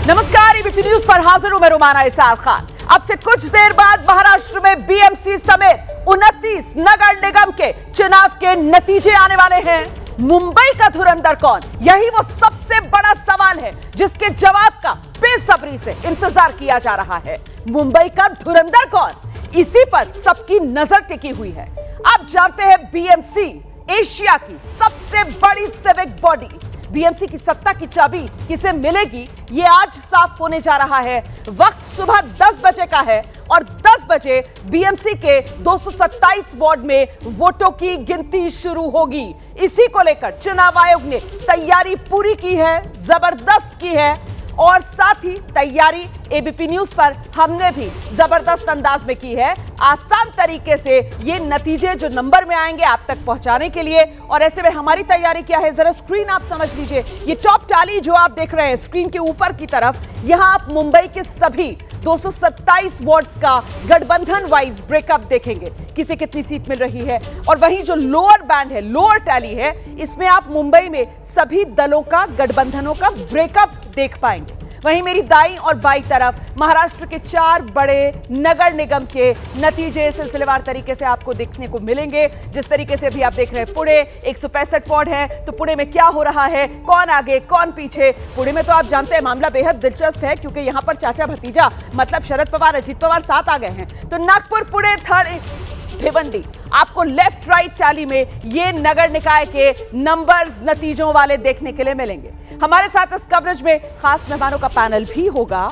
नमस्कार, ABP news पर हाजिर हूं मैं रुमाना इसार खान। अब से कुछ देर बाद महाराष्ट्र में बीएमसी समेत 29 नगर निगम के चुनाव के नतीजे आने वाले हैं। मुंबई का धुरंधर कौन, यही वो सबसे बड़ा सवाल है जिसके जवाब का बेसब्री से इंतजार किया जा रहा है। मुंबई का धुरंधर कौन, इसी पर सबकी नजर टिकी हुई है। अब जानते हैं बीएमसी एशिया की सबसे बड़ी सिविक बॉडी, बीएमसी की सत्ता की चाबी किसे मिलेगी, ये आज साफ होने जा रहा है। वक्त सुबह 10 बजे का है और 10 बजे बीएमसी के 227 वार्ड में वोटों की गिनती शुरू होगी। इसी को लेकर चुनाव आयोग ने तैयारी पूरी की है, जबरदस्त की है, और साथ ही तैयारी एबीपी न्यूज पर हमने भी जबरदस्त अंदाज में की है, आसान तरीके से ये नतीजे जो नंबर में आएंगे आप तक पहुंचाने के लिए। और ऐसे में हमारी तैयारी क्या है, जरा स्क्रीन आप समझ लीजिए। ये टॉप टैली जो आप देख रहे हैं स्क्रीन के ऊपर की तरफ, यहां आप मुंबई के सभी 227 वार्ड्स का गठबंधन वाइज ब्रेकअप देखेंगे, किसे कितनी सीट मिल रही है। और वहीं जो लोअर बैंड है, लोअर टैली है, इसमें आप मुंबई में सभी दलों का, गठबंधनों का ब्रेकअप देख पाएंगे। वहीं मेरी दाईं और बाईं तरफ महाराष्ट्र के 4 बड़े नगर निगम के नतीजे सिलसिलेवार तरीके से आपको देखने को मिलेंगे। जिस तरीके से भी आप देख रहे हैं, पुणे 165 वार्ड है, तो पुणे में क्या हो रहा है, कौन आगे कौन पीछे। पुणे में तो आप जानते हैं मामला बेहद दिलचस्प है, क्योंकि यहां पर चाचा भतीजा मतलब शरद पवार अजीत पवार साथ आ गए हैं। तो नागपुर, पुणे, थर्ड भिवंडी, आपको लेफ्ट राइट टैली में ये नगर निकाय के नंबर्स नतीजों वाले देखने के लिए मिलेंगे। हमारे साथ इस कवरेज में खास मेहमानों का पैनल भी होगा,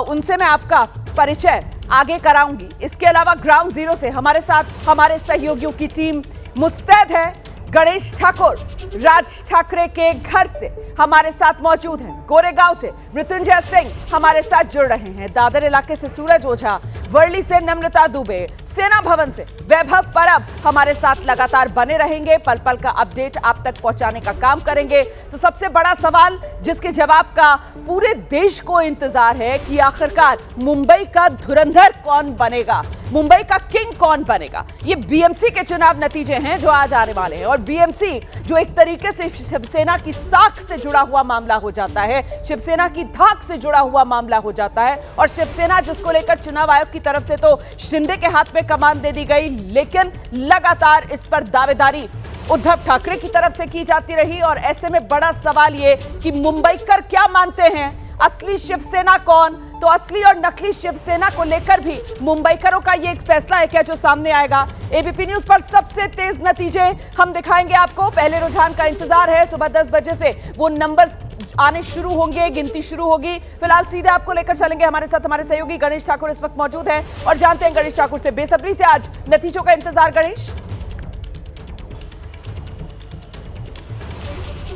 उनसे मैं आपका परिचय आगे कराऊंगी। इसके अलावा ग्राउंड जीरो से हमारे साथ हमारे सहयोगियों की टीम मुस्तैद है। गणेश ठाकुर राज ठाकरे के घर से हमारे साथ मौजूद हैं। गोरेगांव से मृत्युंजय सिंह हमारे साथ जुड़ रहे हैं। दादर इलाके से सूरज ओझा, वर्ली से नम्रता दुबे, सेना भवन से वैभव परब हमारे साथ लगातार बने रहेंगे, पल पल का अपडेट आप तक पहुंचाने का काम करेंगे। तो सबसे बड़ा सवाल जिसके जवाब का पूरे देश को इंतजार है कि आखिरकार मुंबई का धुरंधर कौन बनेगा, मुंबई का किंग कौन बनेगा। ये बीएमसी के चुनाव नतीजे हैं जो आज आने वाले हैं। और बीएमसी जो एक तरीके से शिवसेना की साख से जुड़ा हुआ मामला हो जाता है, शिवसेना की धाक से जुड़ा हुआ मामला हो जाता है। और शिवसेना जिसको लेकर चुनाव आयोग की तरफ से तो शिंदे के हाथ में कमान दे दी गई, लेकिन लगातार इस पर दावेदारी उद्धव ठाकरे की तरफ से की जाती रही। और ऐसे में बड़ा सवाल ये कि मुंबईकर क्या मानते हैं, असली शिवसेना कौन। तो असली और नकली शिवसेना को लेकर भी मुंबईकरों का ये एक फैसला है क्या जो सामने आएगा। एबीपी न्यूज पर सबसे तेज नतीजे हम दिखाएंगे आपको। पहले रुझान का इंतजार है, सुबह 10 बजे से वो नंबर्स आने शुरू होंगे, गिनती शुरू होगी। फिलहाल सीधे आपको लेकर चलेंगे, हमारे साथ हमारे सहयोगी गणेश ठाकुर इस वक्त मौजूद हैं और जानते हैं गणेश ठाकुर से बेसब्री से आज नतीजों का इंतजार। गणेश।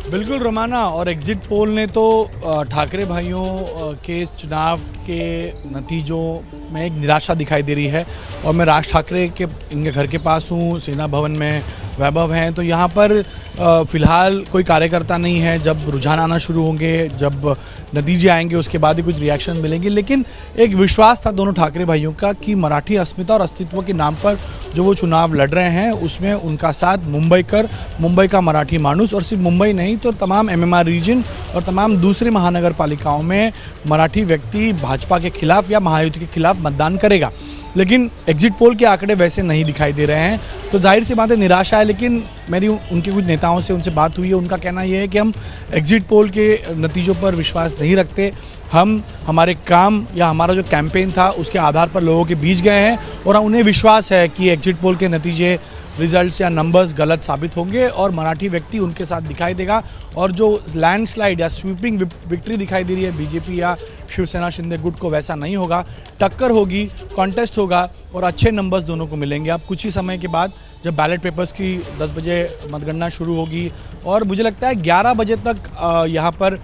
बिल्कुल रोमाना, और एग्जिट पोल ने तो ठाकरे भाइयों के चुनाव के नतीजों में एक निराशा दिखाई दे रही है। और मैं राज ठाकरे के इनके घर के पास हूँ, सेना भवन में वैभव हैं, तो यहाँ पर फ़िलहाल कोई कार्यकर्ता नहीं है। जब रुझान आना शुरू होंगे, जब नतीजे आएंगे, उसके बाद ही कुछ रिएक्शन मिलेंगे। लेकिन एक विश्वास था दोनों ठाकरे भाइयों का कि मराठी अस्मिता और अस्तित्व के नाम पर जो वो चुनाव लड़ रहे हैं, उसमें उनका साथ मुंबई का मराठी मानुस, और सिर्फ मुंबई नहीं तो तमाम एमएमआर रीजन और तमाम दूसरी महानगर पालिकाओं में मराठी व्यक्ति भाजपा के खिलाफ या महायुति के खिलाफ मतदान करेगा। लेकिन एग्जिट पोल के आंकड़े वैसे नहीं दिखाई दे रहे हैं, तो जाहिर सी बात है निराशा है। लेकिन मेरी उनके कुछ नेताओं से उनसे बात हुई है, उनका कहना यह है कि हम एग्जिट पोल के नतीजों पर विश्वास नहीं रखते, हम हमारे काम या हमारा जो कैंपेन था उसके आधार पर लोगों के बीच गए हैं और उन्हें विश्वास है कि एग्जिट पोल के नतीजे, रिजल्ट्स या नंबर्स गलत साबित होंगे और मराठी व्यक्ति उनके साथ दिखाई देगा। और जो लैंडस्लाइड या स्वीपिंग विक्ट्री दिखाई दे रही है बीजेपी या शिवसेना शिंदे गुट को, वैसा नहीं होगा। टक्कर होगी, कॉन्टेस्ट होगा और अच्छे नंबर्स दोनों को मिलेंगे। अब कुछ ही समय के बाद जब बैलेट पेपर्स की 10 बजे मतगणना शुरू होगी और मुझे लगता है 11 बजे तक यहाँ पर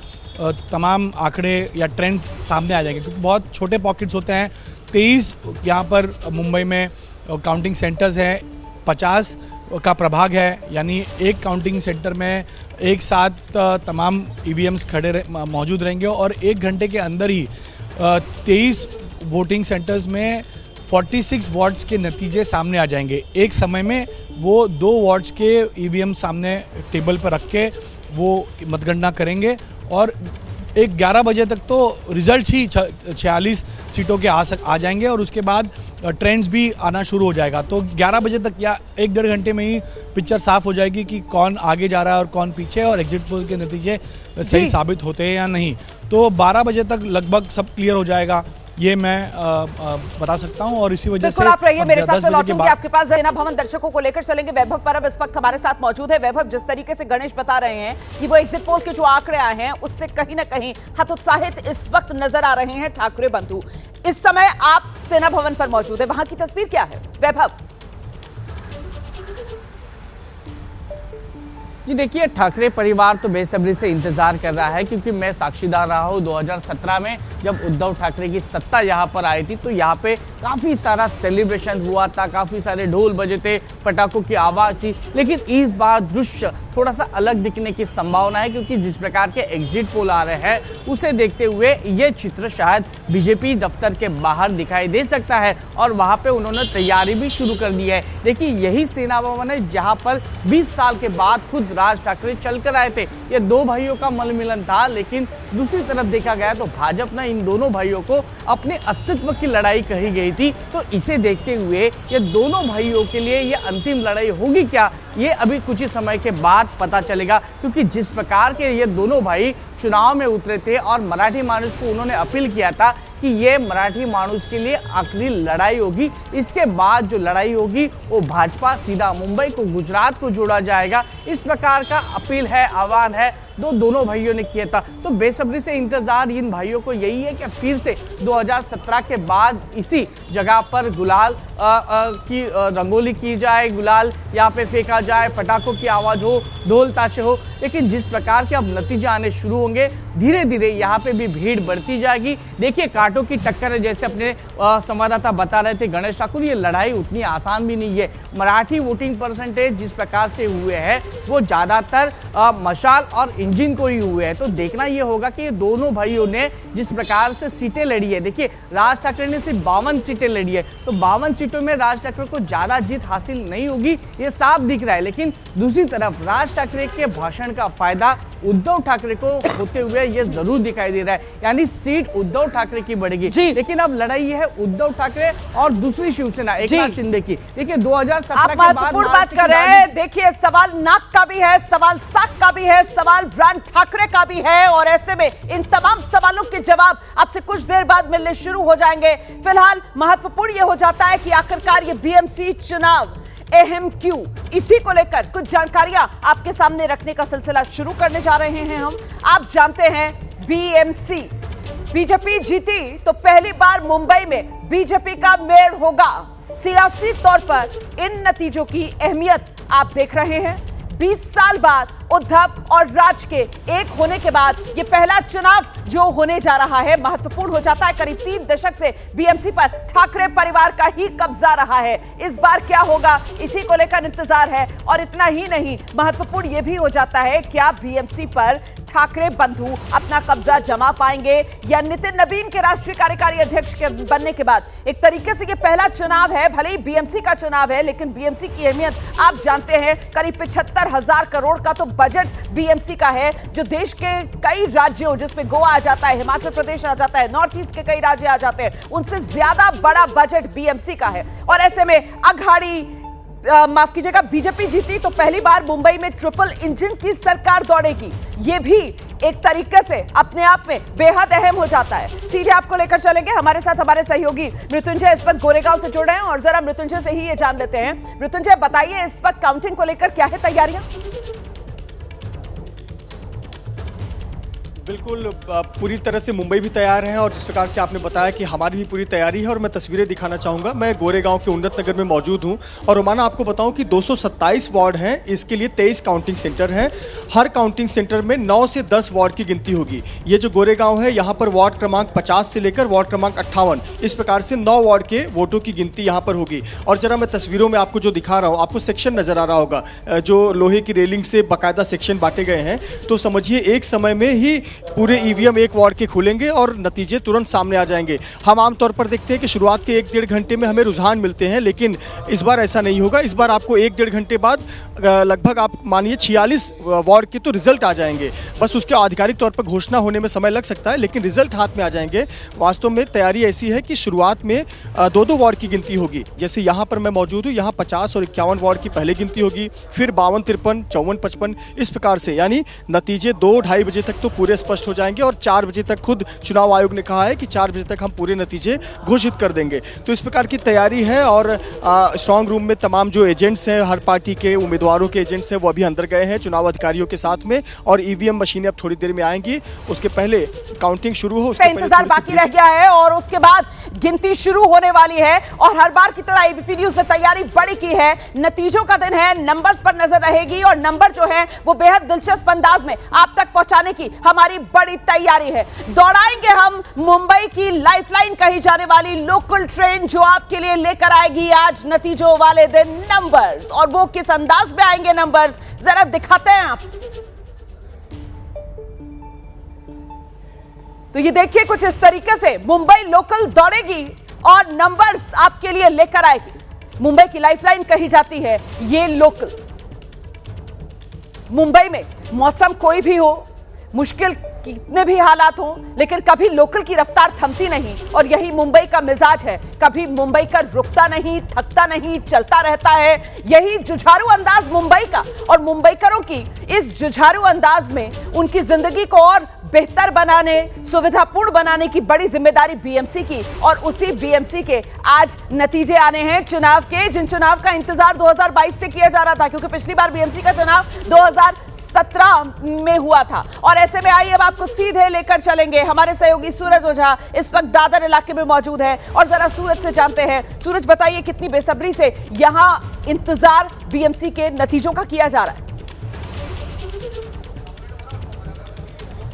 तमाम आंकड़े या ट्रेंड्स सामने आ जाएंगे, क्योंकि बहुत छोटे पॉकेट्स होते हैं। 23 यहाँ पर मुंबई में काउंटिंग सेंटर्स हैं, 50 का प्रभाग है, यानी एक काउंटिंग सेंटर में एक साथ तमाम ईवीएम्स मौजूद रहेंगे और 1 घंटे के अंदर ही 23 वोटिंग सेंटर्स में 46 वार्ड्स के नतीजे सामने आ जाएंगे। एक समय में वो 2 वार्ड्स के ईवीएम सामने टेबल पर रख के वो मतगणना करेंगे और एक 11 बजे तक तो रिजल्ट ही 46 सीटों के आ जाएंगे और उसके बाद ट्रेंड्स भी आना शुरू हो जाएगा। तो 11 बजे तक या 1-1.5 घंटे में ही पिक्चर साफ हो जाएगी कि कौन आगे जा रहा है और कौन पीछे, और एग्जिट पोल के नतीजे सही साबित होते हैं या नहीं। तो 12 बजे तक लगभग सब क्लियर हो जाएगा, ये मैं बता सकता हूँ। और इसी वजह से आप रहिए मेरे साथ, मैं लौटूंगी आपके पास। सेना भवन दर्शकों को लेकर चलेंगे। वैभव परब इस वक्त हमारे साथ मौजूद है। वैभव, जिस तरीके से गणेश बता रहे हैं कि वो एग्जिट पोल के जो आंकड़े आए हैं उससे कहीं ना कहीं हतोत्साहित इस वक्त नजर आ रहे हैं ठाकरे बंधु। इस समय आप सेना भवन पर मौजूद है, वहां की तस्वीर क्या है वैभव? जी देखिए, ठाकरे परिवार तो बेसब्री से इंतजार कर रहा है, क्योंकि मैं साक्षीदार रहा हूँ 2017 में जब उद्धव ठाकरे की सत्ता यहाँ पर आई थी, तो यहाँ पे काफ़ी सारा सेलिब्रेशन हुआ था, काफ़ी सारे ढोल बजे थे, पटाखों की आवाज़ थी। लेकिन इस बार दृश्य थोड़ा सा अलग दिखने की संभावना है, क्योंकि जिस प्रकार के एग्जिट पोल आ रहे हैं उसे देखते हुए ये चित्र शायद बीजेपी दफ्तर के बाहर दिखाई दे सकता है, और वहाँ पे उन्होंने तैयारी भी शुरू कर दी है। देखिए, यही सेना भवन है जहाँ पर 20 साल के बाद खुद राज ठाकरे चलकर आए थे। ये दो भाइयों का मलमिलन था, लेकिन दूसरी तरफ देखा गया तो भाजपा ने इन दोनों भाइयों को अपने अस्तित्व की लड़ाई कही गई थी। तो इसे देखते हुए ये दोनों भाइयों के लिए ये अंतिम लड़ाई होगी क्या, ये अभी कुछ ही समय के बाद पता चलेगा। क्योंकि जिस प्रकार के ये दोनों भाई चुनाव में उतरे थे और मराठी मानुस को उन्होंने अपील किया था कि ये मराठी मानुस के लिए आखिरी लड़ाई होगी, इसके बाद जो लड़ाई होगी वो भाजपा सीधा मुंबई को, गुजरात को जोड़ा जाएगा, इस प्रकार का अपील है, आह्वान है दोनों भाइयों ने किया था। तो बेसब्री से इंतजार इन भाइयों को यही है कि फिर से 2017 के बाद इसी जगह पर गुलाल की रंगोली की जाए, गुलाल यहाँ पे फेंका जाए, पटाखों की आवाज़ हो, ढोल ताशे हो। लेकिन जिस प्रकार के अब नतीजे आने शुरू होंगे, धीरे धीरे यहाँ पे भी भीड़ बढ़ती जाएगी। देखिए, कांटों की टक्कर है, जैसे अपने संवाददाता बता रहे थे गणेश ठाकुर, ये लड़ाई उतनी आसान भी नहीं है। मराठी वोटिंग परसेंटेज जिस प्रकार से हुए हैं वो ज़्यादातर मशाल और इंजन को ही हुए हैं। तो देखना ये होगा कि ये दोनों भाइयों ने जिस प्रकार से सीटें लड़ी है, देखिए राज ठाकरे ने सिर्फ 52 सीटें लड़ी है, तो 52 सीटों में राज ठाकरे को ज़्यादा जीत हासिल नहीं होगी, ये साफ दिख रहा है। लेकिन दूसरी तरफ राज ठाकरे के भाषण का फायदा उद्धव ठाकरे को होते हुए ये जरूर दिखाई दे रहा है, यानी सीट उद्धव ठाकरे की बढ़ेगी। लेकिन अब लड़ाई है उद्धव ठाकरे और दूसरी शिवसेना एकनाथ शिंदे की। देखिए 2017 के बाद महत्वपूर्ण बात कर रहे हैं। देखिए, सवाल नाक का भी है, सवाल साख का भी है, सवाल ब्रांड ठाकरे का भी है, और ऐसे में इन तमाम सवालों के जवाब अब से कुछ देर बाद मिलने शुरू हो जाएंगे। फिलहाल महत्वपूर्ण यह हो जाता है कि आखिरकार ये बीएमसी चुनाव अहम क्यों, इसी को लेकर कुछ जानकारियां आपके सामने रखने का सिलसिला शुरू करने जा रहे हैं हम। आप जानते हैं बीएमसी, बीजेपी जीती तो पहली बार मुंबई में बीजेपी का मेयर होगा। सियासी तौर पर इन नतीजों की अहमियत आप देख रहे हैं। 20 साल बाद उद्धव और राज के एक होने के बाद ये पहला चुनाव जो होने जा रहा है महत्वपूर्ण हो जाता है। करीब 3 दशक से बीएमसी पर ठाकरे परिवार का ही कब्जा रहा है। इस बार क्या होगा, इसी को लेकर इंतजार है। और इतना ही नहीं, महत्वपूर्ण यह भी हो जाता है क्या बीएमसी पर ठाकरे बंधु अपना कब्जा जमा पाएंगे, या नितिन नवीन के राष्ट्रीय कार्यकारी अध्यक्ष के बनने के बाद एक तरीके से ये पहला चुनाव है, भले ही बीएमसी का चुनाव है, लेकिन बीएमसी की अहमियत आप जानते हैं। करीब 75,000 करोड़ का तो बजट बीएमसी का है, जो देश के कई राज्यों, जिसमें गोवा आ जाता है, हिमाचल प्रदेश आ जाता है, नॉर्थ ईस्ट के कई राज्य आ जाते हैं, उनसे ज्यादा बड़ा बजट बीएमसी का है। और ऐसे में अघाड़ी माफ कीजिएगा, बीजेपी जीती तो पहली बार मुंबई में ट्रिपल इंजन की सरकार दौड़ेगी। ये भी एक तरीके से अपने आप में बेहद अहम हो जाता है। सीधे आपको लेकर चलेंगे, हमारे साथ हमारे सहयोगी मृत्युंजय इस वक्त गोरेगांव से जुड़ रहे हैं, और जरा मृत्युंजय से ही ये जान लेते हैं। मृत्युंजय, बताइए इस वक्त काउंटिंग को लेकर क्या है तैयारियां? बिल्कुल, पूरी तरह से मुंबई भी तैयार है, और जिस प्रकार से आपने बताया कि हमारी भी पूरी तैयारी है। और मैं तस्वीरें दिखाना चाहूँगा। मैं गोरेगांव के उन्नत नगर में मौजूद हूँ, और रोमाना आपको बताऊँ कि 227 वार्ड हैं, इसके लिए 23 काउंटिंग सेंटर हैं। हर काउंटिंग सेंटर में 9 से 10 वार्ड की गिनती होगी। ये जो गोरेगांव है, यहाँ पर वार्ड क्रमांक 50 से लेकर वार्ड क्रमांक 58, इस प्रकार से 9 वार्ड के वोटों की गिनती यहाँ पर होगी। और जरा मैं तस्वीरों में आपको जो दिखा रहा हूँ, आपको सेक्शन नज़र आ रहा होगा, जो लोहे की रेलिंग से बाकायदा सेक्शन बांटे गए हैं। तो समझिए एक समय में ही पूरे ईवीएम एक वार्ड के खुलेंगे और नतीजे तुरंत सामने आ जाएंगे। हम आमतौर पर देखते हैं कि शुरुआत के 1-1.5 घंटे में हमें रुझान मिलते हैं, लेकिन इस बार ऐसा नहीं होगा। इस बार आपको 1-1.5 घंटे बाद लगभग आप मानिए 46 वार्ड के तो रिजल्ट आ जाएंगे। बस उसके आधिकारिक तौर पर घोषणा होने में समय लग सकता है, लेकिन रिजल्ट हाथ में आ जाएंगे। वास्तव में तैयारी ऐसी है कि शुरुआत में 2-2 वार्ड की गिनती होगी। जैसे यहाँ पर मैं मौजूद हूँ, यहाँ 50 और 51 वार्ड की पहले गिनती होगी, फिर 52, 53, 54, 55 इस प्रकार से, यानी नतीजे 2-2:30 बजे तक तो पूरे स्पष्ट हो जाएंगे और 4 बजे तक खुद चुनाव आयोग ने कहा है कि 4 बजे तक हम पूरे नतीजे घोषित कर देंगे। तो इस प्रकार की तैयारी है और स्ट्रांग रूम में तमाम जो एजेंट्स हैं, हर पार्टी के उम्मीदवारों के एजेंट्स हैं, वो अभी अंदर गए हैं चुनाव अधिकारियों के साथ में, और ईवीएम मशीनें अब थोड़ी देर में आएंगी। उसके पहले काउंटिंग शुरू हो, उसके इंतजार बाकी रह गया है और उसके बाद गिनती शुरू होने वाली है। और हर बार की तरह एबीपी न्यूज ने तैयारी बड़ी की है। नतीजों का दिन है, नंबर्स पर नजर रहेगी और नंबर जो है वो बेहद दिलचस्प अंदाज में आप तक पहुंचाने की हमारी बड़ी तैयारी है। दौड़ाएंगे हम मुंबई की लाइफलाइन कही जाने वाली लोकल ट्रेन, जो आपके लिए लेकर आएगी आज नतीजों वाले दिन नंबर्स। और वो किस अंदाज में आएंगे नंबर्स, जरा दिखाते हैं आप। तो ये देखिए, कुछ इस तरीके से मुंबई लोकल दौड़ेगी और नंबर्स आपके लिए लेकर आएगी। मुंबई की लाइफलाइन कही जाती है ये लोकल। मुंबई में मौसम कोई भी हो, मुश्किल कितने भी हालात हों, लेकिन कभी लोकल की रफ्तार थमती नहीं और यही मुंबई का मिजाज है। कभी मुंबई का रुकता नहीं, थकता नहीं, चलता रहता है। यही जुझारू अंदाज मुंबई का, और मुंबईकरों की इस जुझारू अंदाज में उनकी जिंदगी को और बेहतर बनाने, सुविधापूर्ण बनाने की बड़ी जिम्मेदारी बीएमसी की, और उसी बीएमसी के आज नतीजे आने हैं चुनाव के, जिन चुनाव का इंतजार 2022 से किया जा रहा था, क्योंकि पिछली बार बीएमसी का चुनाव 2017 में हुआ था। और ऐसे में आइए अब आपको सीधे लेकर चलेंगे। हमारे सहयोगी सूरज ओझा इस वक्त दादर इलाके में मौजूद है और जरा सूरज से जानते हैं। सूरज, बताइए कितनी बेसब्री से यहां इंतजार बीएमसी के नतीजों का किया जा रहा है?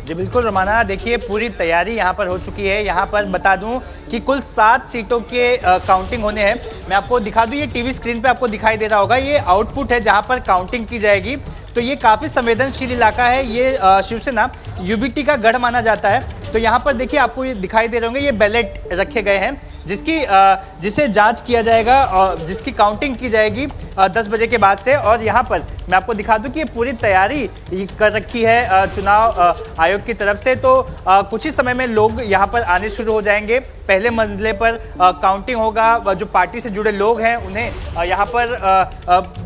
जी बिल्कुल रमाना, देखिए पूरी तैयारी यहाँ पर हो चुकी है। यहाँ पर बता दूं कि कुल 7 सीटों के काउंटिंग होने हैं। मैं आपको दिखा दूं, ये टीवी स्क्रीन पे आपको दिखाई दे रहा होगा, ये आउटपुट है जहाँ पर काउंटिंग की जाएगी। तो ये काफ़ी संवेदनशील इलाका है। ये शिवसेना यूबीटी का गढ़ माना जाता है। तो यहाँ पर देखिए आपको ये दिखाई दे रहे होंगे, ये बैलेट रखे गए हैं जिसे जांच किया जाएगा और जिसकी काउंटिंग की जाएगी 10 बजे के बाद से। और यहाँ पर मैं आपको दिखा दूं कि ये पूरी तैयारी कर रखी है चुनाव आयोग की तरफ से। तो कुछ ही समय में लोग यहाँ पर आने शुरू हो जाएंगे। पहले मंजिले पर काउंटिंग होगा। जो पार्टी से जुड़े लोग हैं उन्हें यहाँ पर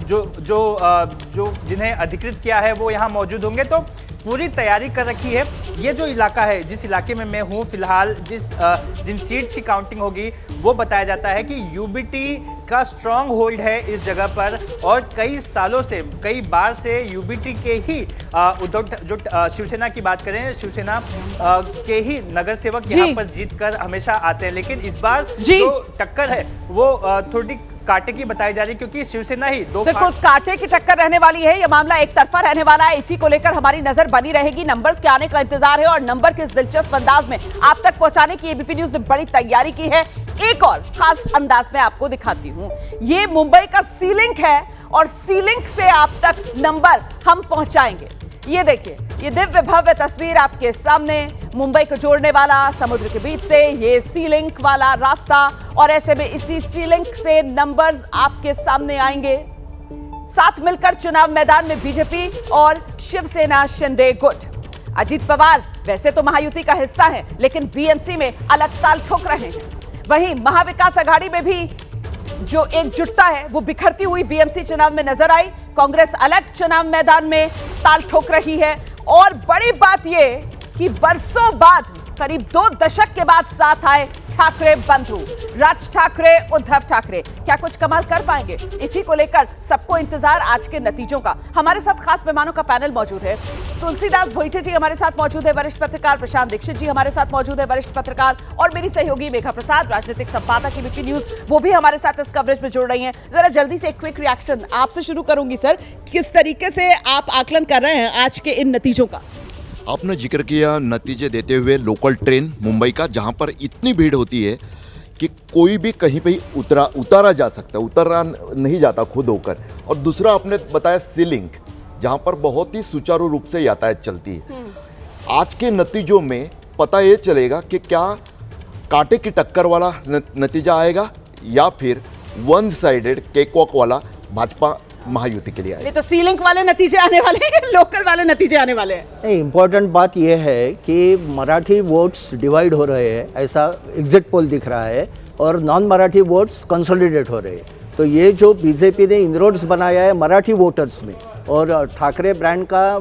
जो जिन्हें अधिकृत किया है वो यहाँ मौजूद होंगे। तो पूरी तैयारी कर रखी है। ये जो इलाका है, जिस इलाके में मैं हूँ फिलहाल, जिन सीट्स की काउंटिंग होगी वो बताया जाता है कि यूबीटी का स्ट्रॉन्ग होल्ड है इस जगह पर। और कई सालों से, कई बार से यूबीटी के ही जो शिवसेना की बात करें, शिवसेना के ही नगर सेवक यहाँ पर जीत कर हमेशा आते हैं। लेकिन इस बार जो टक्कर है वो थोड़ी कांटे की बताई जा रही है, क्योंकि शिवसेना ही बिल्कुल कांटे की टक्कर रहने वाली है। यह मामला एक तरफा रहने वाला है। इसी को लेकर हमारी नजर बनी रहेगी। नंबर्स के आने का इंतजार है और नंबर किस दिलचस्प अंदाज में आप तक पहुंचाने की एबीपी न्यूज ने बड़ी तैयारी की है। एक और खास अंदाज में आपको दिखाती हूं। ये मुंबई का सीलिंग है और सीलिंग से आप तक नंबर हम पहुंचाएंगे। ये देखिए, ये दिव्य भव्य तस्वीर आपके सामने, मुंबई को जोड़ने वाला समुद्र के बीच से ये सी लिंक वाला रास्ता, और ऐसे में इसी सी लिंक से नंबर्स आपके सामने आएंगे। साथ मिलकर चुनाव मैदान में बीजेपी और शिवसेना शिंदे गुट। अजीत पवार वैसे तो महायुति का हिस्सा है, लेकिन बीएमसी में अलग ताल ठोक रहे हैं। वहीं महाविकास आघाड़ी में भी जो एकजुटता है वो बिखरती हुई बीएमसी चुनाव में नजर आई। कांग्रेस अलग चुनाव मैदान में ताल ठोक रही है। और बड़ी बात यह कि बरसों बाद, करीब 2 दशक के बाद साथ आए ठाकरे बंधु राज ठाकरे, उद्धव ठाकरे, क्या कुछ कमाल कर पाएंगे? इसी को लेकर सबको इंतजार आज के नतीजों का। हमारे साथ खास मेहमानों का पैनल मौजूद है। तुलसीदास भोईटे जी हमारे साथ मौजूद है, वरिष्ठ पत्रकार प्रशांत दीक्षित जी हमारे साथ मौजूद है, वरिष्ठ पत्रकार, और मेरी सहयोगी मेघा प्रसाद, राजनीतिक संपादक एबीपी न्यूज, वो भी हमारे साथ इस कवरेज में जुड़ रही हैं। जरा जल्दी से एक क्विक रिएक्शन आपसे शुरू करूंगी सर, किस तरीके से आप आकलन कर रहे हैं आज के इन नतीजों का? आपने जिक्र किया नतीजे देते हुए लोकल ट्रेन मुंबई का, जहां पर इतनी भीड़ होती है कि कोई भी कहीं पे उतारा जा सकता है, उतरा नहीं जाता खुद होकर। और दूसरा आपने बताया सीलिंग, जहां पर बहुत ही सुचारू रूप से यातायात चलती है। आज के नतीजों में पता ये चलेगा कि क्या कांटे की टक्कर वाला नतीजा आएगा या फिर वन साइडेड केक वॉक वाला भाजपा महायुति के लिए आएगा। ये तो सीलिंग वाले नतीजे आने वाले हैं, लोकल वाले नतीजे आने वाले हैं। नहीं, इम्पोर्टेंट बात यह है कि मराठी वोट्स डिवाइड हो रहे हैं, ऐसा एग्जिट पोल दिख रहा है, और नॉन मराठी वोट्स कंसोलिडेट हो रहे हैं। तो ये जो बीजेपी ने इनरोड्स बनाया है मराठी वोटर्स में, और ठाकरे ब्रांड का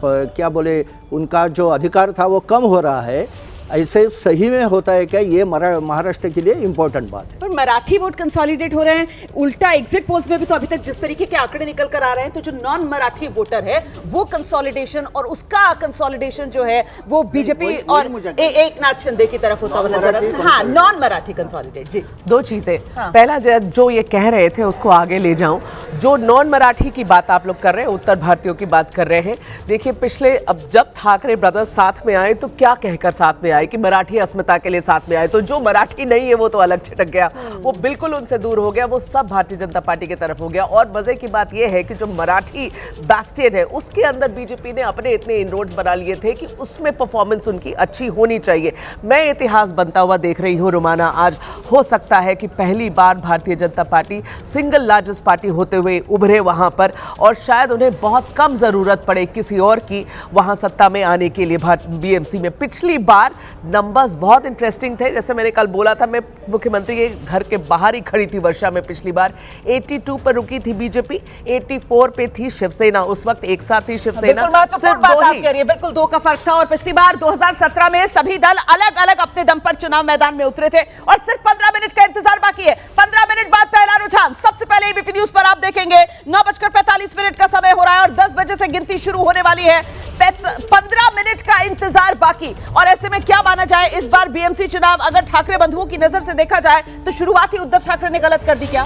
क्या बोले उनका जो अधिकार था वो कम हो रहा है, ऐसे सही में होता है क्या? ये महाराष्ट्र के लिए इम्पोर्टेंट बात है। पर मराठी वोट कंसोलिडेट हो रहे हैं, उल्टा एग्जिट पोल्स में भी तो अभी तक जिस तरीके के आंकड़े निकल कर आ रहे हैं, तो जो नॉन मराठी वोटर है वो कंसोलिडेशन, और उसका कंसोलिडेशन जो है वो बीजेपी और एक नाथ शिंदे की तरफ होता हुआ नजर आ रहा है। हाँ, नॉन मराठी कंसोलिडेट। जी, दो चीजें। हाँ। पहला जो ये कह रहे थे उसको आगे ले जाऊं, जो नॉन मराठी की बात आप लोग कर रहे हैं, उत्तर भारतीयों की बात कर रहे हैं। देखिए पिछले, अब जब ठाकरे ब्रदर्स साथ में आए तो क्या कहकर साथ में आए कि मराठी अस्मिता के लिए साथ में आए, तो जो मराठी नहीं है वो तो अलग छिटक गया, वो बिल्कुल उनसे दूर हो गया, वो सब भारतीय जनता पार्टी की तरफ हो गया। और मजे की बात यह है कि जो मराठी बैस्टियन है उसके अंदर बीजेपी ने अपने इतने इनरोड्स बना लिए थे कि उसमें परफॉर्मेंस उनकी अच्छी होनी चाहिए। मैं इतिहास बनता हुआ देख रही हूँ रुमाना, आज हो सकता है कि पहली बार Bharatiya Janata party single largest party होते हुए उभरे वहां पर, और शायद उन्हें बहुत कम जरूरत पड़े किसी और की वहां सत्ता में आने के लिए। बीएमसी में पिछली बार नंबर्स बहुत इंटरेस्टिंग थे, जैसे मैंने कल बोला था, मैं मुख्यमंत्री के घर के बाहर ही खड़ी थी वर्षा में। पिछली बार 82 पर रुकी थी बीजेपी, 84 पे थी शिवसेना, उस वक्त एक साथ थी शिवसेना, सिर्फ दो ही। बिल्कुल 2 का फर्क था। और पिछली बार 2017 में सभी दल अलग अलग अपने दम पर चुनाव मैदान में उतरे थे, और सिर्फ 15 मिनट का इंतजार बाकी है। 15 मिनट बाद पहला रुझान सबसे पहले एबीपी न्यूज पर आप देखेंगे। 9:45 का समय हो रहा है और 10 बजे से गिनती शुरू होने वाली है। 15 मिनट का इंतजार बाकी, और ऐसे में क्या माना जाए इस बार बीएमसी चुनाव अगर ठाकरे बंधुओं की नजर से देखा जाए तो शुरुआत ही उद्धव ठाकरे ने गलत कर दी क्या?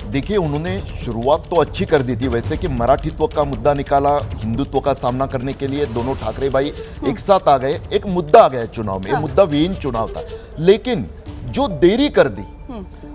देखिए, उन्होंने शुरुआत तो अच्छी कर दी थी वैसे कि मराठीत्व का मुद्दा निकाला, हिंदुत्व का सामना करने के लिए दोनों ठाकरे भाई एक साथ आ गए, एक मुद्दा आ गया चुनाव में। मुद्दा विहीन चुनाव था, लेकिन जो देरी कर दी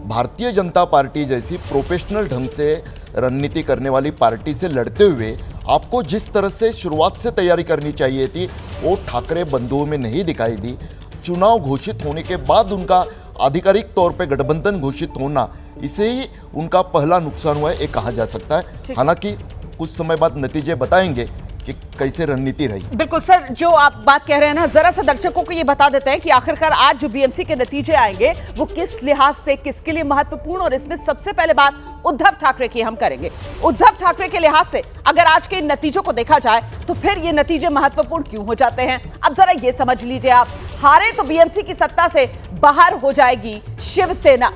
भारतीय जनता पार्टी जैसी प्रोफेशनल ढंग से रणनीति करने वाली पार्टी से लड़ते हुए आपको जिस तरह से शुरुआत से तैयारी करनी चाहिए थी वो ठाकरे बंधुओं में नहीं दिखाई दी। चुनाव घोषित होने के बाद उनका आधिकारिक तौर पे गठबंधन घोषित होना, इसे ही उनका पहला नुकसान हुआ है ये कहा जा सकता है। हालांकि कुछ समय बाद नतीजे बताएंगे कि कैसे रणनीति रही। बिल्कुल सर, जो आप बात कह रहे हैं ना, जरा सा दर्शकों को ये बता देते हैं कि आखिरकार आज जो बीएमसी के नतीजे आएंगे वो किस लिहाज से किसके लिए महत्वपूर्ण, और इसमें सबसे पहले बात उद्धव ठाकरे की हम करेंगे। उद्धव ठाकरे के लिहाज से अगर आज के इन नतीजों को देखा जाए तो फिर ये नतीजे महत्वपूर्ण क्यों हो जाते हैं? अब जरा ये समझ लीजिए, आप हारे तो बीएमसी की सत्ता से बाहर हो जाएगी शिवसेना।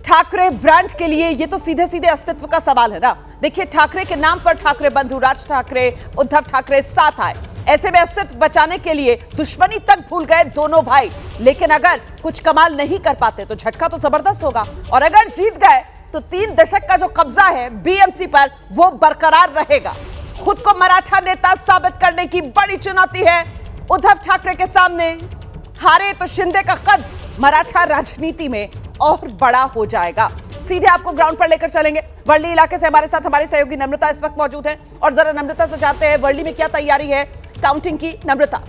ठाकरे ब्रांड के लिए ये तो सीधे सीधे अस्तित्व का सवाल है ना। देखिए, ठाकरे के नाम पर ठाकरे बंधु राज ठाकरे, उद्धव ठाकरे साथ आए, ऐसे में अस्तित्व बचाने के लिए दुश्मनी तक भूल गए दोनों भाई। लेकिन अगर कुछ कमाल नहीं कर पाते तो झटका तो जबरदस्त होगा, और अगर जीत गए तो 3 दशक का जो कब्जा है बीएमसी पर वो बरकरार रहेगा। खुद को मराठा नेता साबित करने की बड़ी चुनौती है उद्धव ठाकरे के सामने। हारे तो शिंदे का कद मराठा राजनीति में और बड़ा हो जाएगा। सीधे आपको ग्राउंड पर लेकर चलेंगे। वर्ली इलाके से हमारे साथ हमारे सहयोगी नम्रता इस वक्त मौजूद है, और जरा नम्रता से जानते हैं वर्ली में क्या तैयारी है काउंटिंग की। नम्रता।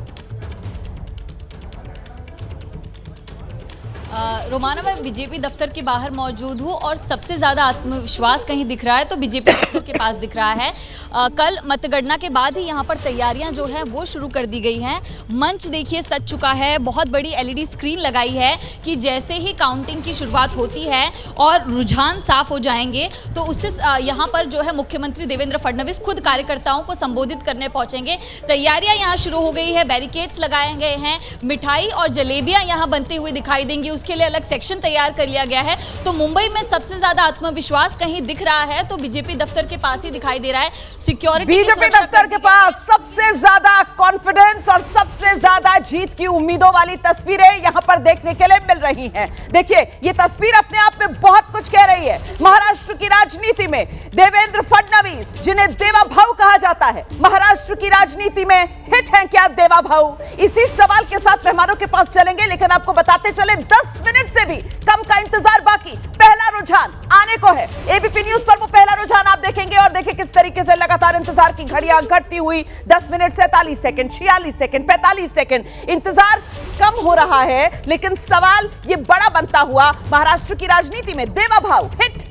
रोमाना, मैं बीजेपी दफ्तर के बाहर मौजूद हूँ और सबसे ज़्यादा आत्मविश्वास कहीं दिख रहा है तो बीजेपी दफ्तर के पास दिख रहा है। कल मतगणना के बाद ही यहाँ पर तैयारियाँ जो हैं वो शुरू कर दी गई हैं। मंच देखिए सज चुका है, बहुत बड़ी एलईडी स्क्रीन लगाई है कि जैसे ही काउंटिंग की शुरुआत होती है और रुझान साफ हो जाएंगे तो उससे यहाँ पर जो है मुख्यमंत्री देवेंद्र फडणवीस खुद कार्यकर्ताओं को संबोधित करने पहुँचेंगे। तैयारियाँ यहाँ शुरू हो गई है, बैरिकेड्स लगाए गए हैं, मिठाई और जलेबियाँ यहाँ बनती हुई दिखाई देंगी, उसके लिए अलग सेक्शन तैयार कर लिया गया है। तो मुंबई में सबसे ज्यादा आत्मविश्वास कहीं दिख रहा है तो बीजेपी दफ्तर के पास ही दिखाई दे रहा है। सिक्योरिटी बीजेपी दफ्तर के पास सबसे ज्यादा कॉन्फिडेंस और सबसे ज्यादा जीत की उम्मीदों वाली तस्वीरें यहां पर देखने के लिए मिल रही हैं। देखिए, ये तस्वीर अपने आप में बहुत कुछ कह रही है। महाराष्ट्र की राजनीति में देवेंद्र फडणवीस, जिन्हें देवा भाऊ कहा जाता है, महाराष्ट्र की राजनीति में हिट हैं क्या देवा भाऊ? इसी सवाल के साथ मेहमानों के पास चलेंगे, लेकिन आपको बताते चले 10 मिनट से भी कम का इंतजार बाकी। पहला रुझान आने को है। एबीपी न्यूज पर वो पहला रुझान आप देखेंगे और देखें किस तरीके से लगातार इंतजार की घड़ियां घटती हुई 10 मिनट 47 सेकंड 46 सेकंड 45 सेकंड इंतजार कम हो रहा है, लेकिन सवाल ये बड़ा बनता हुआ महाराष्ट्र की राजनीति में। देवा भाऊ हिट।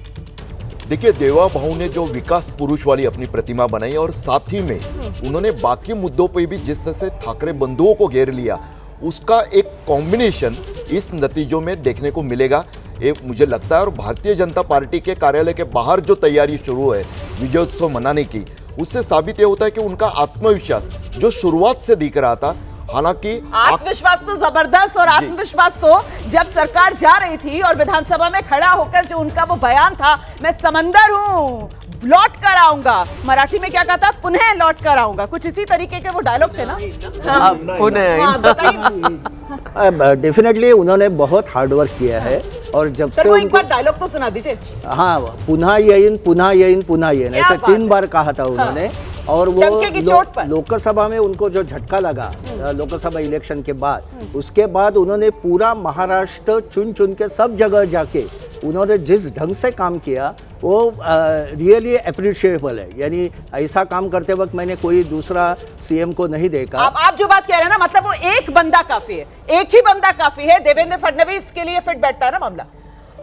देखिए, देवा भाऊ ने जो विकास पुरुष वाली अपनी प्रतिमा बनाई और साथ ही में उन्होंने बाकी मुद्दों पे भी जिस तरह से ठाकरे बंधुओं को घेर लिया, उसका एक कॉम्बिनेशन इस नतीजों में देखने को मिलेगा। ये मुझे लगता है, और भारतीय जनता पार्टी के कार्यालय के बाहर जो तैयारी शुरू है विजयोत्सव मनाने की, उससे साबित ये होता है कि उनका आत्मविश्वास जो शुरुआत से दिख रहा था, हालांकि आत्मविश्वास तो जबरदस्त, और आत्मविश्वास तो जब सरकार जा रही थी और विधानसभा में खड़ा होकर जो उनका वो बयान था, मैं समंदर हूं, लौट कर आऊंगा, मराठी में क्या कहा था, पुनः लौट कर आऊंगा, कुछ इसी तरीके के वो डायलॉग थे ना। डेफिनेटली उन्होंने बहुत हार्डवर्क किया है, और जब से एक बार डायलॉग तो सुना दीजिए। हाँ, पुनः येईन पुनः येईन पुनः येईन, ऐसे 3 बार कहा था उन्होंने। और वो लोकसभा में उनको जो झटका लगा लोकसभा इलेक्शन के बाद, उसके बाद उन्होंने पूरा महाराष्ट्र चुन चुन के सब जगह जाके उन्होंने जिस ढंग से काम किया वो रियली अप्रिशिएबल है। यानी ऐसा काम करते वक्त मैंने कोई दूसरा सीएम को नहीं देखा। आप जो बात कह रहे हैं ना, मतलब वो एक बंदा काफी है, एक ही बंदा काफी है। देवेंद्र फडणवीस के लिए फिट बैठता है ना मामला।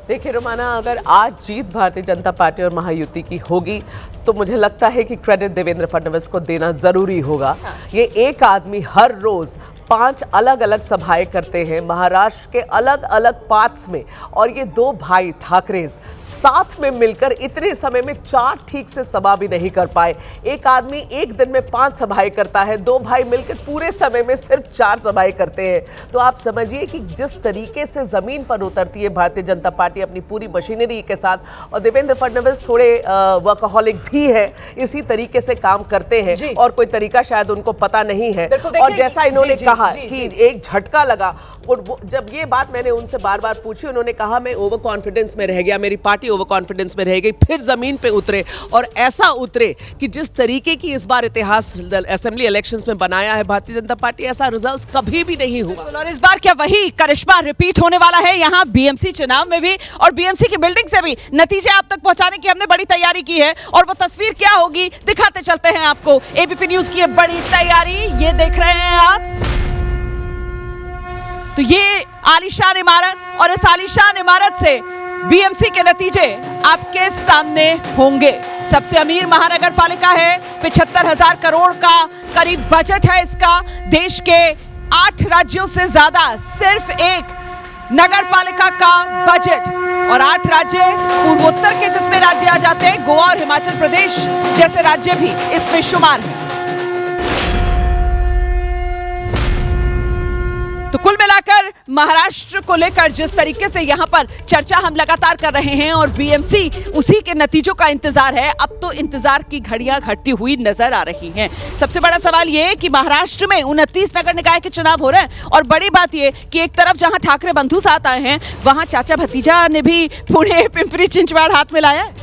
देखिए रोमाना, अगर आज जीत भारतीय जनता पार्टी और महायुति की होगी तो मुझे लगता है कि क्रेडिट देवेंद्र फडणवीस को देना जरूरी होगा। ये एक आदमी हर रोज 5 अलग अलग सभाएं करते हैं महाराष्ट्र के अलग अलग पार्ट्स में, और ये 2 भाई ठाकरे साथ में मिलकर इतने समय में 4 ठीक से सभा भी नहीं कर पाए। एक आदमी एक दिन में 5 सभाएं करता है, 2 भाई मिलकर पूरे समय में सिर्फ 4 सभाएं करते हैं। तो आप समझिए कि जिस तरीके से जमीन पर उतरती है भारतीय जनता पार्टी अपनी पूरी मशीनरी के साथ, और देवेंद्र फडणवीस थोड़े वर्कहोलिक भी है, इसी तरीके से काम करते हैं और कोई तरीका शायद उनको पता नहीं है। और जैसा इन्होंने कहा कि एक झटका लगा, और जब ये बात मैंने उनसे बार बार पूछी, उन्होंने कहा मैं ओवर कॉन्फिडेंस में रह गया, मेरी पार्टी ओवर कॉन्फिडेंस में रह गई। फिर जमीन पे उतरे, और ऐसा उतरे कि जिस तरीके की इस बार इतिहास असेंबली इलेक्शंस में बनाया है भारतीय जनता पार्टी, ऐसा रिजल्ट कभी भी नहीं हुआ। और इस बार क्या वही करिश्मा रिपीट होने वाला है यहाँ बीएमसी चुनाव में भी, और बीएमसी की बिल्डिंग से भी नतीजे आप तक पहुंचाने की हमने बड़ी तैयारी की है, और वो तस्वीर क्या होगी दिखाते चलते हैं आपको। एबीपी न्यूज की ये बड़ी तैयारी ये देख रहे हैं आप। तो ये आलीशान इमारत, और इस आलीशान इमारत से बीएमसी के नतीजे आपके सामने होंगे। सबसे अमीर महानगर पालिका है, 75,000 करोड़ का करीब बजट है इसका। देश के 8 राज्यों से ज्यादा सिर्फ एक नगर पालिका का बजट, और 8 राज्य पूर्वोत्तर के जिसमें राज्य आ जाते हैं, गोवा और हिमाचल प्रदेश जैसे राज्य भी इसमें शुमार हैं। तो कुल मिलाकर महाराष्ट्र को लेकर जिस तरीके से यहां पर चर्चा हम लगातार कर रहे हैं, और बीएमसी उसी के नतीजों का इंतजार है, अब तो इंतजार की घड़ियां घटती हुई नजर आ रही हैं। सबसे बड़ा सवाल यह है कि महाराष्ट्र में 29 नगर निकाय के चुनाव हो रहे हैं, और बड़ी बात यह कि एक तरफ जहां ठाकरे बंधु साथ आए हैं, वहां चाचा भतीजा ने भी पुणे पिंपरी चिंचवड़ हाथ मिलाया है।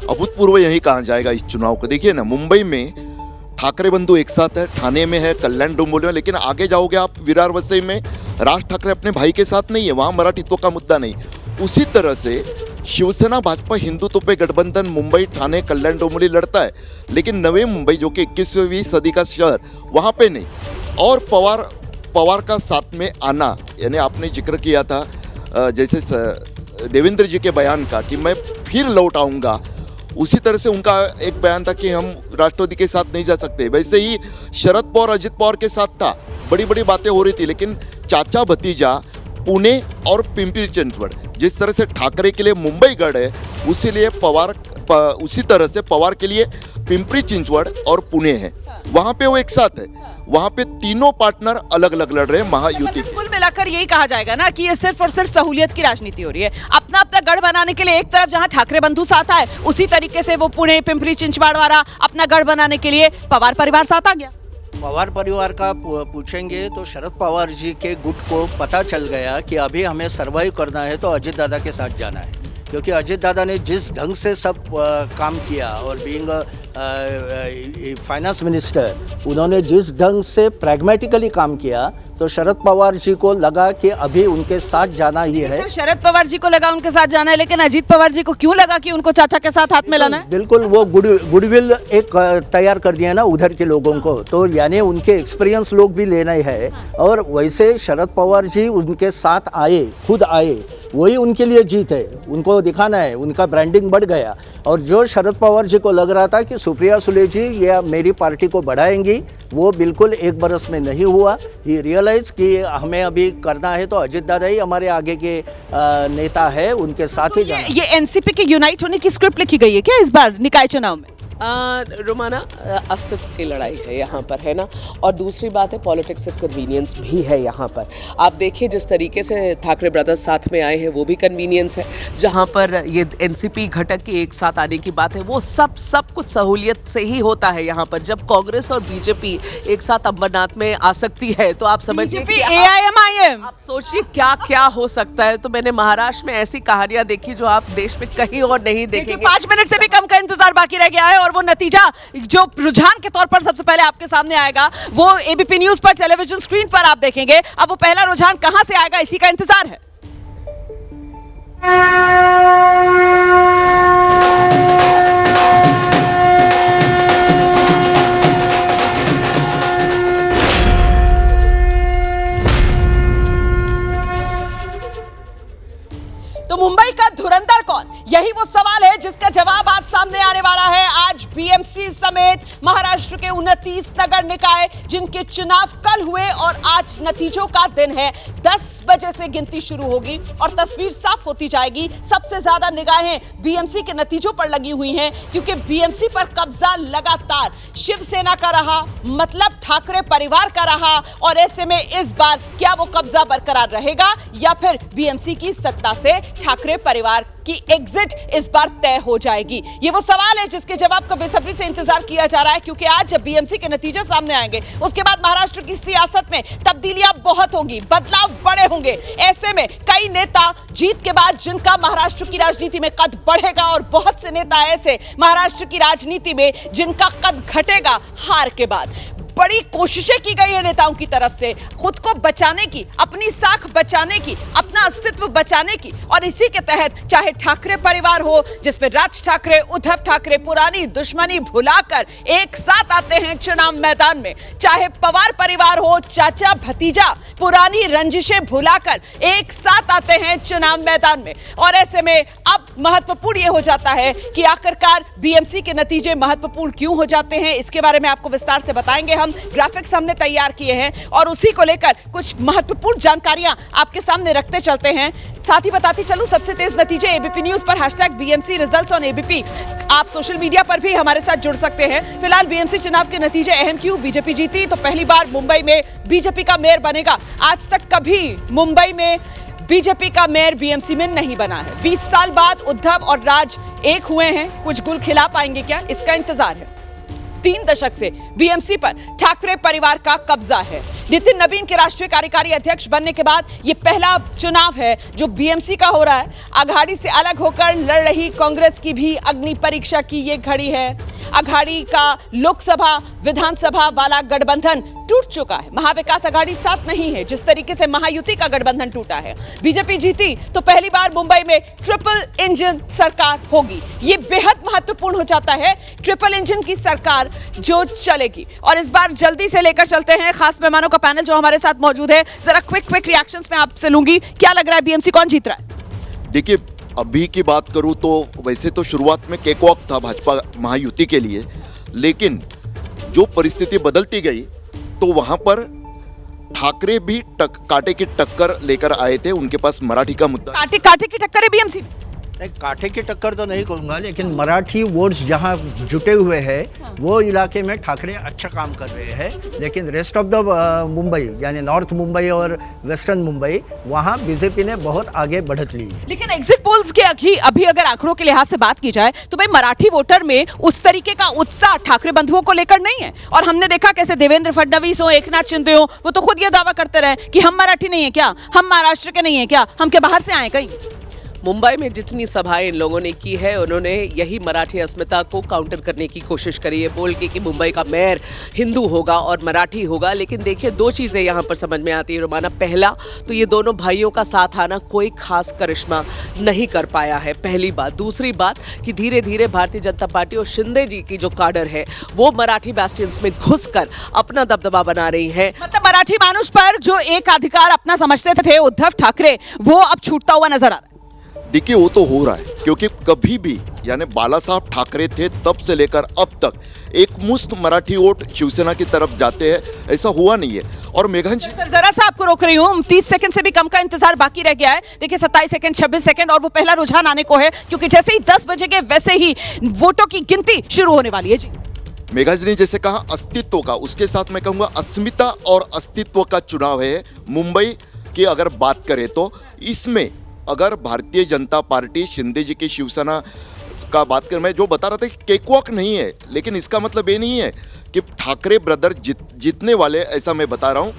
अभूतपूर्व यही कहा जाएगा इस चुनाव को। देखिए ना, मुंबई में ठाकरे बंधु एक साथ है, ठाणे में है, कल्याण डोंबिवली में, लेकिन आगे जाओगे आप विरार वसई में राज ठाकरे अपने भाई के साथ नहीं है, वहाँ मराठीत्व का मुद्दा नहीं। उसी तरह से शिवसेना भाजपा हिंदुत्व पे गठबंधन मुंबई ठाणे कल्याण डोंबिवली लड़ता है, लेकिन नवे मुंबई जो कि 21वीं सदी का शहर, वहाँ पे नहीं। और पवार का साथ में आना, यानी आपने जिक्र किया था जैसे देवेंद्र जी के बयान का कि मैं फिर लौट आऊँगा, उसी तरह से उनका एक बयान था कि हम राष्ट्रवादी के साथ नहीं जा सकते। वैसे ही शरद पवार अजित पवार के साथ था, बड़ी बड़ी बातें हो रही थी, लेकिन चाचा भतीजा पुणे और पिंपरी चिंचवड़ जिस तरह से ठाकरे के लिए मुंबई गढ़ है, उसी तरह से पवार के लिए पिंपरी चिंचवड़ और पुणे है। वहाँ पे वो एक साथ है, वहाँ पे तीनों पार्टनर अलग अलग लड़ रहे हैं महायुति। कुल मिलाकर यही कहा जाएगा ना कि ये सिर्फ और सिर्फ सहूलियत की राजनीति हो रही है। अपना अपना गढ़ बनाने के लिए एक तरफ जहां ठाकरे बंधु साथ आए, उसी तरीके से वो पुणे पिंपरी चिंचवड़ वाला अपना गढ़ बनाने के लिए पवार परिवार साथ आ गया। पवार परिवार का पूछेंगे तो शरद पवार जी के गुट को पता चल गया कि अभी हमें सर्वाइव करना है तो अजित दादा के साथ जाना है, क्योंकि अजित दादा ने जिस ढंग से सब काम किया, और बीइंग फाइनेंस मिनिस्टर, उन्होंने जिस ढंग से प्रैग्मेटिकली काम किया, तो शरद पवार जी को लगा कि अभी उनके साथ जाना ही है। सिर्फ शरद पवार जी को लगा उनके साथ जाना है, लेकिन अजीत पवार जी को क्यों लगा कि उनको चाचा के साथ हाथ में लाना है? बिल्कुल, वो गुडविल एक तैयार कर दिया ना उधर के लोगों को, तो यानी उनके एक्सपीरियंस लोग भी लेना है। और वैसे शरद पवार जी उनके साथ आए, खुद आए, वही उनके लिए जीत है, उनको दिखाना है, उनका ब्रांडिंग बढ़ गया। और जो शरद पवार जी को लग रहा था कि सुप्रिया सुले जी या मेरी पार्टी को बढ़ाएंगी, वो बिल्कुल एक बरस में नहीं हुआ। ये रियलाइज कि हमें अभी करना है तो अजित दादा ही हमारे आगे के नेता है, उनके साथ ही जाना। ये एनसीपी के यूनाइट होने की स्क्रिप्ट लिखी गई है क्या इस बार निकाय चुनाव में? रोमाना, अस्तित्व की लड़ाई है यहाँ पर, है ना। और दूसरी बात है, पॉलिटिक्स ऑफ कन्वीनियंस भी है यहाँ पर। आप देखिए जिस तरीके से ठाकरे ब्रदर्स साथ में आए हैं, वो भी कन्वीनियंस है। जहाँ पर ये एनसीपी घटक के एक साथ आने की बात है, वो सब कुछ सहूलियत से ही होता है यहाँ पर। जब कांग्रेस और बीजेपी एक साथ अंबरनाथ में आ सकती है, तो आप समझिए आप सोचिए क्या क्या हो सकता है। तो मैंने महाराष्ट्र में ऐसी कहानियां देखी जो आप देश में कहीं और नहीं देखेंगे। 5 मिनट से भी कम का इंतजार बाकी रह गया है, और वो नतीजा जो रुझान के तौर पर सबसे पहले आपके सामने आएगा, वो एबीपी न्यूज पर टेलीविजन स्क्रीन पर आप देखेंगे। अब वो पहला रुझान कहां से आएगा, इसी का इंतजार है। तो मुंबई का धुरंधर कौन, यही वो सवाल है जिसका जवाब आज सामने आने वाला है। आज बीएमसी समेत महाराष्ट्र के 29 नगर निकाय जिनके चुनाव कल हुए, और आज नतीजों का दिन है। 10 बजे से गिनती शुरू होगी और तस्वीर साफ होती जाएगी। सबसे ज्यादा निगाहें बीएमसी के नतीजों पर लगी हुई हैं, क्योंकि बीएमसी पर कब्जा लगातार शिवसेना का रहा, मतलब ठाकरे परिवार का रहा। और ऐसे में इस बार क्या वो कब्जा बरकरार रहेगा, या फिर बीएमसी की सत्ता से ठाकरे परिवार की एग्जिट इस बार तय हो जाएगी? ये वो सवाल है जिसके जवाब का बेसब्री से इंतजार किया जा रहा है, क्योंकि आज जब बीएमसी के नतीजे सामने आएंगे, उसके बाद महाराष्ट्र की सियासत में तब्दीलियां बहुत होंगी, बदलाव बड़े होंगे। ऐसे में कई नेता जीत के बाद जिनका महाराष्ट्र की राजनीति में कद बढ़ेगा, और बहुत से नेता ऐसे महाराष्ट्र की राजनीति में जिनका कद घटेगा हार के बाद। बड़ी कोशिशें की गई है नेताओं की तरफ से खुद को बचाने की, अपनी साख बचाने की, अपना अस्तित्व बचाने की। और इसी के तहत चाहे ठाकरे परिवार हो, जिसमें राज ठाकरे, उद्धव ठाकरे पुरानी दुश्मनी भुलाकर एक साथ आते हैं चुनाव मैदान में, चाहे पवार परिवार हो, चाचा भतीजा पुरानी रंजिशें भुलाकर एक साथ आते हैं चुनाव मैदान में। और ऐसे में अब महत्वपूर्ण यह हो जाता है कि आखिरकार बीएमसी के नतीजे महत्वपूर्ण क्यों हो जाते हैं। इसके बारे में आपको विस्तार से बताएंगे हम। ग्राफिक्स हमने तैयार किए हैं और उसी को लेकर कुछ महत्वपूर्ण जानकारियां आपके सामने रखते चलते हैं। साथ ही बताती चलूं, सबसे तेज नतीजे एबीपी न्यूज पर #BMC रिजल्ट्स ऑन एबीपी। आप सोशल मीडिया पर भी हमारे साथ जुड़ सकते हैं। फिलहाल बीएमसी चुनाव के नतीजे अहम क्यों? बीजेपी जीती तो पहली बार मुंबई में बीजेपी का मेयर बनेगा। आज तक कभी मुंबई में बीजेपी का मेयर बीएमसी में नहीं बना है। 20 साल बाद उद्धव और राज एक हुए हैं, कुछ गुल खिला पाएंगे क्या, इसका इंतजार है। 3 दशक से बीएमसी पर ठाकरे परिवार का कब्जा है। नितिन नवीन के राष्ट्रीय कार्यकारी अध्यक्ष बनने के बाद ये पहला चुनाव है जो बीएमसी का हो रहा है। अघाड़ी से अलग होकर लड़ रही कांग्रेस की भी अग्नि परीक्षा की ये घड़ी है। अघाड़ी का लोकसभा विधानसभा वाला गठबंधन टूट चुका है। महाविकास अघाड़ी साथ नहीं है, जिस तरीके से महायुति का गठबंधन टूटा है। बीजेपी जीती तो पहली बार मुंबई में ट्रिपल इंजन सरकार होगी। ये बेहद महत्वपूर्ण हो जाता है, ट्रिपल इंजन की सरकार जो चलेगी। और इस बार जल्दी से लेकर चलते हैं खास मेहमानों का पैनल जो हमारे साथ मौजूद है। जरा क्विक रिएक्शंस में आपसे लूंगी, क्या लग रहा है बीएमसी कौन जीत रहा है? देखिए, अभी की बात करूं तो वैसे तो शुरुआत में केकवॉक था भाजपा महायुति के लिए, लेकिन जो परिस्थिति बदलती गई तो वहां पर ठाकरे भी कांटे की टक्कर लेकर आए थे। उनके पास मराठी का मुद्दा, कांटे की टक्कर है बीएमसी में। कांटे की टक्कर तो नहीं कहूँगा, लेकिन मराठी वोट्स जहाँ जुटे हुए हैं वो इलाके में ठाकरे अच्छा काम कर रहे हैं। लेकिन रेस्ट ऑफ द मुंबई यानी नॉर्थ मुंबई और वेस्टर्न मुंबई, वहाँ बीजेपी ने बहुत आगे बढ़त ली है। लेकिन एग्जिट पोल्स के अभी अगर आंकड़ों के लिहाज से बात की जाए तो भाई मराठी वोटर में उस तरीके का उत्साह ठाकरे बंधुओं को लेकर नहीं है। और हमने देखा कैसे देवेंद्र फडणवीस हो, एकनाथ शिंदे हो, वो तो खुद ये दावा करते रहे कि हम मराठी नहीं है क्या, हम महाराष्ट्र के नहीं है क्या, हम क्या बाहर से आए कहीं। मुंबई में जितनी सभाएं इन लोगों ने की है, उन्होंने यही मराठी अस्मिता को काउंटर करने की कोशिश करी है, बोल के कि मुंबई का मेयर हिंदू होगा और मराठी होगा। लेकिन देखिए, दो चीज़ें यहाँ पर समझ में आती है रोमाना। पहला तो ये दोनों भाइयों का साथ आना कोई खास करिश्मा नहीं कर पाया है, पहली बात। दूसरी बात कि धीरे धीरे भारतीय जनता पार्टी और शिंदे जी की जो काडर है वो मराठी बैस्टियंस में घुसकर अपना दबदबा बना रही है। मतलब मराठी मानुष पर जो एक अधिकार अपना समझते थे उद्धव ठाकरे, वो अब छूटता हुआ नजर आ रहा है। देखिए, वो तो हो रहा है, क्योंकि कभी भी यानी बाला साहब ठाकरे थे तब से लेकर अब तक एक मुश्त मराठी वोट शिवसेना की तरफ जाते हैं, ऐसा हुआ नहीं है। और मेघन जी, जरा सा आपको रोक रही हूँ, 30 सेकंड से भी कम का इंतजार बाकी रह गया है। देखिए 27 सेकंड, 26 सेकंड और वो पहला रुझान आने को है, क्योंकि जैसे ही 10 बजेंगे वैसे ही वोटों की गिनती शुरू होने वाली है। जी मेघा जी ने जैसे कहा अस्तित्व का, उसके साथ मैं कहूँगा अस्मिता और अस्तित्व का चुनाव है मुंबई की। अगर बात करें तो इसमें अगर भारतीय जनता पार्टी शिंदे जी की शिवसेना का बात करें, मैं जो बता रहा था कि केकवॉक नहीं है, लेकिन इसका मतलब ये नहीं है कि ठाकरे ब्रदर जीतने वाले, ऐसा मैं बता रहा हूँ।